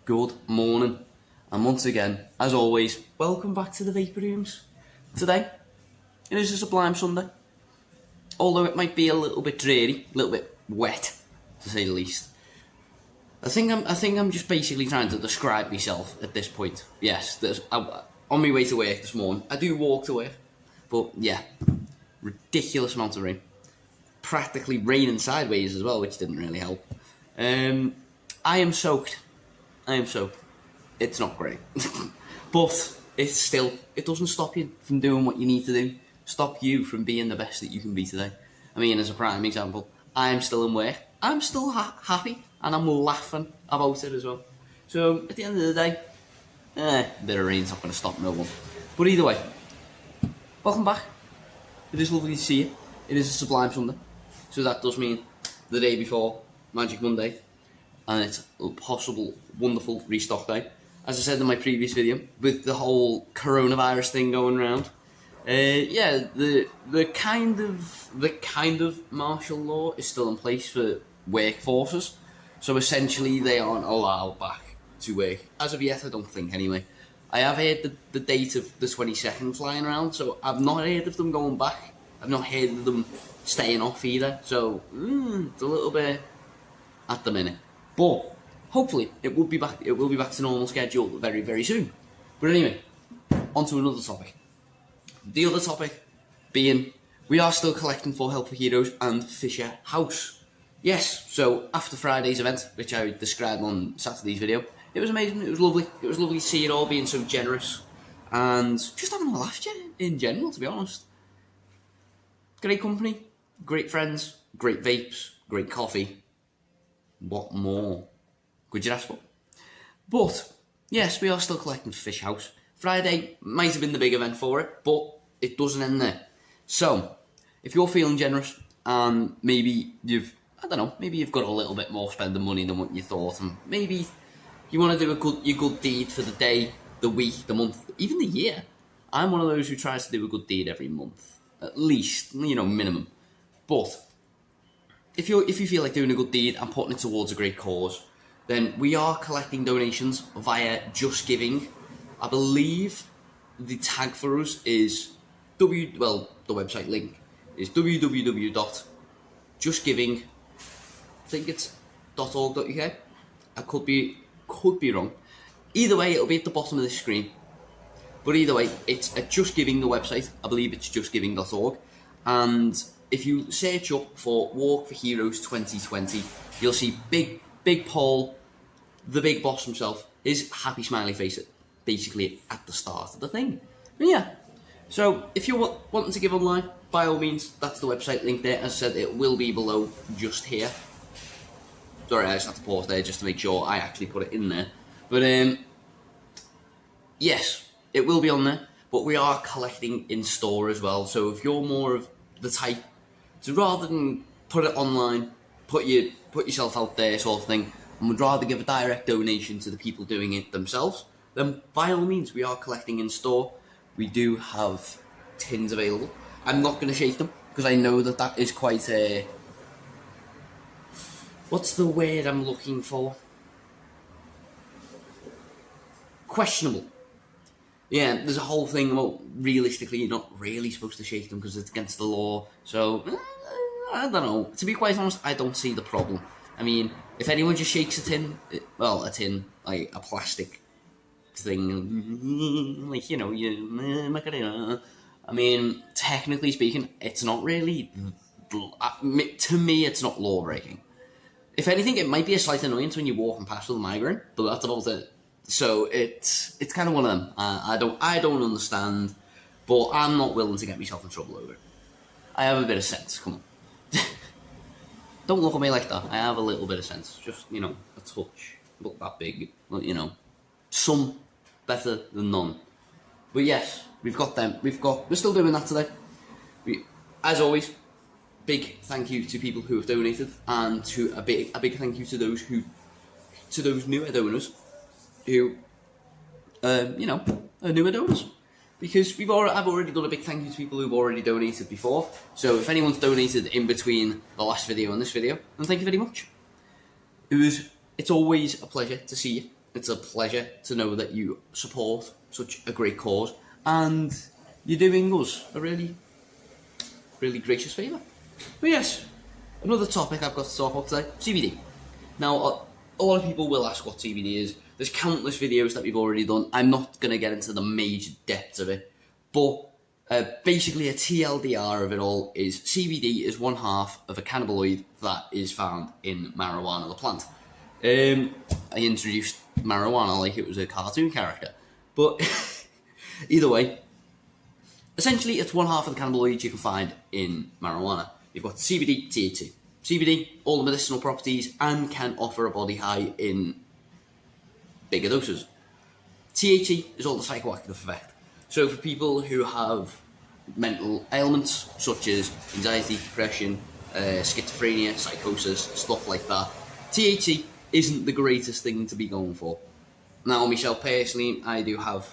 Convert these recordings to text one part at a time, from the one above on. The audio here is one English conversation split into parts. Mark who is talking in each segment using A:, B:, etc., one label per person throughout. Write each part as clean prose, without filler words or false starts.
A: Good morning, and once again, as always, welcome back to the Vapor Rooms. Today, it is a Sublime Sunday, although it might be a little bit dreary, a little bit wet, to say the least. I think I'm just basically trying to describe myself at this point. Yes, on my way to work this morning, I do walk to work, but yeah, ridiculous amount of rain. Practically raining sideways as well, which didn't really help. I am soaked. It's not great. But it doesn't stop you from doing what you need to do. Stop you from being the best that you can be today. I mean, as a prime example, I'm still in work. I'm still happy, and I'm laughing about it as well. So, at the end of the day, a bit of rain's not going to stop no one. But either way, welcome back. It is lovely to see you. It is a Sublime Sunday. So that does mean the day before Magic Monday, and it's a possible wonderful restock day. As I said in my previous video, with the whole coronavirus thing going around, the kind of martial law is still in place for workforces. So essentially, they aren't allowed back to work as of yet. I don't think anyway. I have heard the date of the 22nd flying around, so I've not heard of them going back. I've not heard of them staying off either. So it's a little bit at the minute. But hopefully it will be back. It will be back to normal schedule very, very soon. But anyway, on to another topic. The other topic being we are still collecting for Help for Heroes and Fisher House. Yes. So after Friday's event, which I described on Saturday's video, it was amazing. It was lovely. It was lovely to see it all being so generous and just having a laugh in general. To be honest, great company, great friends, great vapes, great coffee. What more could you ask for? But yes, we are still collecting for Fish House. Friday might have been the big event for it, but it doesn't end there. So if you're feeling generous and maybe you've got a little bit more spending money than what you thought, and maybe you want to do your good deed for the day, the week, the month, even the year. I'm one of those who tries to do a good deed every month, at least, minimum. But if you feel like doing a good deed and putting it towards a great cause, then we are collecting donations via Just Giving. I believe the tag for us is the website link is www.justgiving. I think it's .org.uk. I could be wrong. Either way, it'll be at the bottom of the screen. But either way, it's at Just Giving, the website. I believe it's justgiving.org. And if you search up for Walk for Heroes 2020, you'll see Big Paul, the big boss himself, his happy smiley face basically at the start of the thing. And yeah, so if you're wanting to give online, by all means, that's the website link there. As I said, it will be below just here. Sorry, I just had to pause there just to make sure I actually put it in there. But yes, it will be on there, but we are collecting in store as well. So if you're more of the type to, rather than put it online, put yourself out there sort of thing, and would rather give a direct donation to the people doing it themselves, then by all means, we are collecting in store. We do have tins available. I'm not going to shake them because I know that is quite a... What's the word I'm looking for? Questionable. Yeah, there's a whole thing about realistically you're not really supposed to shake them because it's against the law. So, I don't know. To be quite honest, I don't see the problem. I mean, if anyone just shakes a tin, like a plastic thing, like, I mean, technically speaking, it's not really, to me, it's not law breaking. If anything, it might be a slight annoyance when you're walking past with a migraine, but that's about it. So it's kind of one of them. I don't understand, but I'm not willing to get myself in trouble over it. I have a bit of sense. Come on, don't look at me like that. I have a little bit of sense. Just a touch. Not that big, but some better than none. But yes, we've got them. We're still doing that today. As always, big thank you to people who have donated, and to a big thank you to those newer donors who are newer donors, because I've already done a big thank you to people who've already donated before. So if anyone's donated in between the last video and this video, then thank you very much. It's always a pleasure to see you. It's a pleasure to know that you support such a great cause, and you're doing us a really, really gracious favour. But yes, another topic I've got to talk about today, CBD. Now, a lot of people will ask what CBD is. There's countless videos that we've already done. I'm not going to get into the major depths of it, but basically a TLDR of it all is CBD is one half of a cannabinoid that is found in marijuana, the plant. I introduced marijuana like it was a cartoon character, but either way, essentially it's one half of the cannabinoids you can find in marijuana. You've got CBD, THC. CBD, all the medicinal properties, and can offer a body high in bigger doses. THC is all the psychoactive effect. So for people who have mental ailments such as anxiety, depression, schizophrenia, psychosis, stuff like that, THC isn't the greatest thing to be going for. Now, myself personally, I do have,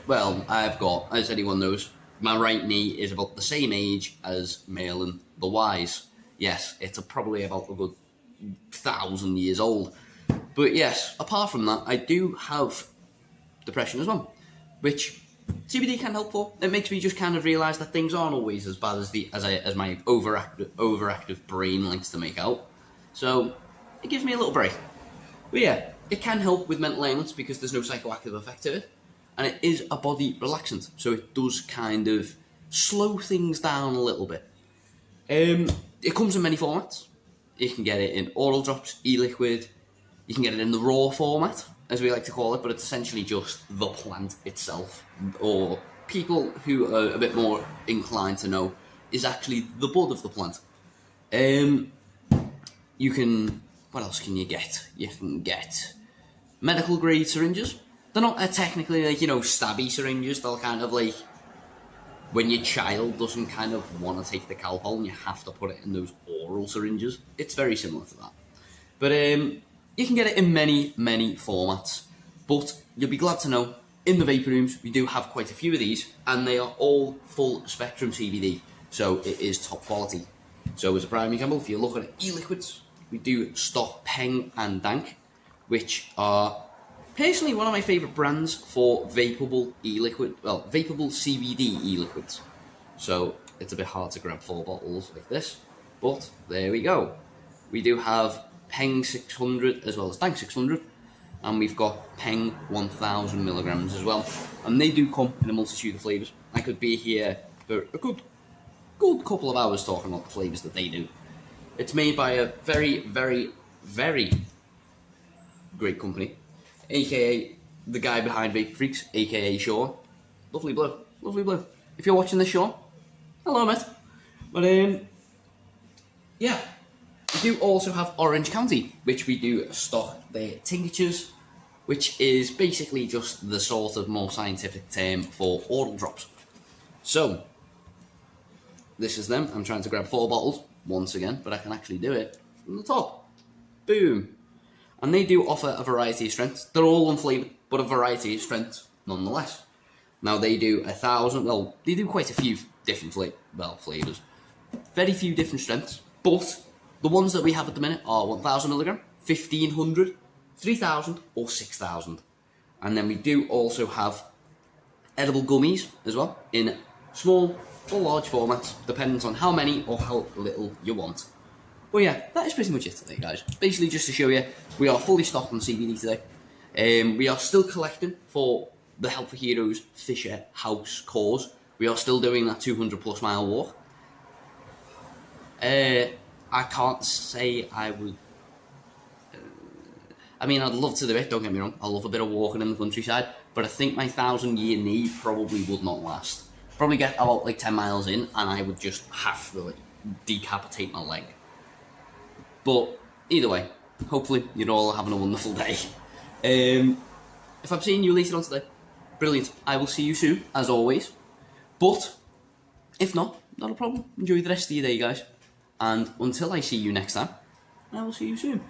A: I've got, as anyone knows, my right knee is about the same age as Merlin the Wise. Yes, it's probably about a good 1,000 years old. But yes, apart from that, I do have depression as well, which CBD can help for. It makes me just kind of realise that things aren't always as bad as my overactive brain likes to make out. So it gives me a little break. But yeah, it can help with mental ailments because there's no psychoactive effect to it, and it is a body relaxant, so it does kind of slow things down a little bit. It comes in many formats. You can get it in oral drops, e-liquid. You can get it in the raw format, as we like to call it, but it's essentially just the plant itself. Or people who are a bit more inclined to know is actually the bud of the plant. You can, what else can you get? You can get medical grade syringes. They're not technically like, stabby syringes. They'll kind of like, when your child doesn't kind of want to take the Calpol and you have to put it in those oral syringes. It's very similar to that. But you can get it in many, many formats. But you'll be glad to know, in the vapor rooms, we do have quite a few of these, and they are all full spectrum CBD. So it is top quality. So as a prime example, if you're looking at e-liquids, we do stock Peng and Dank, which are personally one of my favourite brands for vapable e-liquid, vapable CBD e-liquids. So it's a bit hard to grab 4 bottles like this, but there we go. We do have Peng 600 as well as Dank 600, and we've got Peng 1000 milligrams as well. And they do come in a multitude of flavours. I could be here for a good couple of hours talking about the flavours that they do. It's made by a very, very, very great company, aka the guy behind Vapor Freaks, aka Sean. Lovely bloke, lovely bloke. If you're watching this, Sean, hello mate. But yeah, we do also have Orange County, which we do stock their tinctures, which is basically just the sort of more scientific term for oral drops. So this is them. I'm trying to grab 4 bottles once again, but I can actually do it from the top. Boom. And they do offer a variety of strengths. They're all unflavoured, but a variety of strengths nonetheless. Now they do 1,000, they do quite a few different flavours. Very few different strengths, but the ones that we have at the minute are 1,000 milligram, 1,500, 3,000 or 6,000. And then we do also have edible gummies as well, in small or large formats, depends on how many or how little you want. But yeah, that is pretty much it today, guys. Basically, just to show you, we are fully stocked on CBD today. We are still collecting for the Help for Heroes Fisher House cause. We are still doing that 200+ mile walk. I can't say I would. I'd love to do it, don't get me wrong. I love a bit of walking in the countryside, but I think my 1,000-year knee probably would not last. Probably get about 10 miles in, and I would just have to decapitate my leg. But either way, hopefully you're all having a wonderful day. If I'm seeing you later on today, brilliant. I will see you soon, as always. But if not a problem. Enjoy the rest of your day, guys. And until I see you next time, I will see you soon.